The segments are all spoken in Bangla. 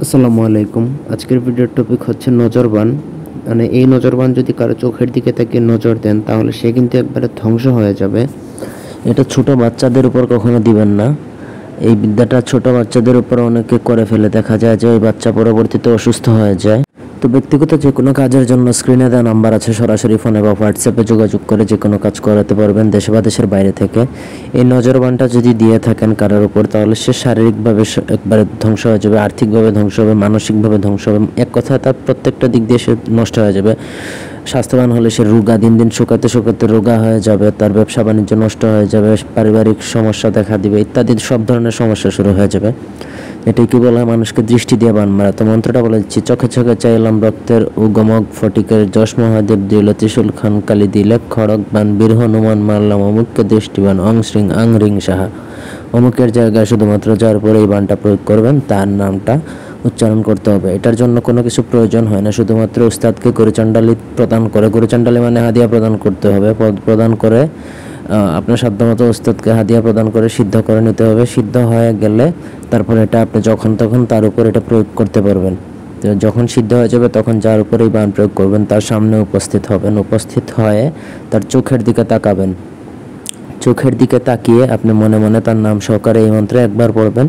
আসসালামু আলাইকুম। আজকের ভিডিওর টপিক হচ্ছে নজরবান। মানে এই নজরবান যদি কারো চোখের দিকে তাকিয়ে নজর দেন তাহলে সে কিন্তু একবারে ধ্বংস হয়ে যাবে। এটা ছোট বাচ্চাদের উপর কখনো দিবেন না। এই বিদ্যাটা ছোট বাচ্চাদের উপর অনেকে করে ফেলে, দেখা যায় যে ওই বাচ্চা পরবর্তীতে অসুস্থ হয়ে যায়। তো ব্যক্তিগত যে কোনো কাজের জন্য স্ক্রিনে দেওয়া নাম্বার আছে, সরাসরি ফোনে বা হোয়াটসঅ্যাপে যোগাযোগ করে যে কোনো কাজ করাতে পারবেন দেশে বা দেশের বাইরে থেকে। এই নজরবানটা যদি দিয়ে থাকেন কারোর উপর তাহলে সে শারীরিকভাবে একবারে ধ্বংস হয়ে যাবে, আর্থিকভাবে ধ্বংস হবে, মানসিকভাবে ধ্বংস হবে। এক কথায় তার প্রত্যেকটা দিক দিয়ে সে নষ্ট হয়ে যাবে। স্বাস্থ্যবান হলে সে রোগা, দিন দিন শুকাতে শুকাতে রোগা হয়ে যাবে, তার ব্যবসা বাণিজ্য নষ্ট হয়ে যাবে, পারিবারিক সমস্যা দেখা দিবে ইত্যাদি সব ধরনের সমস্যা শুরু হয়ে যাবে। এটাই কি বলা হয়, মানুষকে দৃষ্টি দিয়ে বান মারা। তো মন্ত্রটা বলে দিচ্ছি, চোখে চোখে চাইলাম রক্তের উগমক ফটিকের যশ মহাদেব দিল ত্রিশুল খান কালি দিলে খড়ক বান বীর হনুমান মারলাম অমুককে দৃষ্টিবান অং শ্রিং আং রিং সাহা। অমুকের জায়গায় শুধুমাত্র যার উপরে এই বানটা প্রয়োগ করবেন তার নামটা উচ্চারণ করতে হবে। এটার জন্য কোনো কিছু প্রয়োজন হয় না, শুধুমাত্র উস্তাদকে গুরুচণ্ডালি প্রদান করে, গুরুচণ্ডালি মানে হাদিয়া প্রদান করতে হবে, প্রদান করে আপনার সাধ্যমতো উস্তাদকে হাদিয়া প্রদান করে সিদ্ধ করে নিতে হবে। সিদ্ধ হয়ে গেলে তারপর এটা আপনি যখন তখন তার উপর এটা প্রয়োগ করতে পারবেন। তো যখন সিদ্ধ হয়ে যাবে তখন যার উপর এই বান প্রয়োগ করবেন তার সামনে উপস্থিত হবেন, উপস্থিত হয়ে তার চোখের দিকে তাকাবেন। চোখের দিকে তাকিয়ে আপনি মনে মনে তার নাম সহকারে এই মন্ত্রে একবার পড়বেন,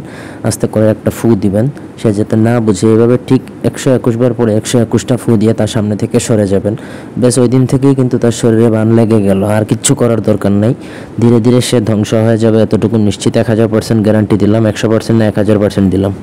আস্তে করে একটা ফু দিবেন। সে যাতে না বুঝে এইভাবে ঠিক 121 বার পরে 121টা ফু দিয়ে তার সামনে থেকে সরে যাবেন। ব্যাস ওই দিন থেকেই কিন্তু তার শরীরে বান লেগে গেল, আর কিচ্ছু করার দরকার নেই। ধীরে ধীরে সে ধ্বংস হয়ে যাবে, এতটুকু নিশ্চিত 1000% গ্যারান্টি দিলাম, 100% না 1000% দিলাম।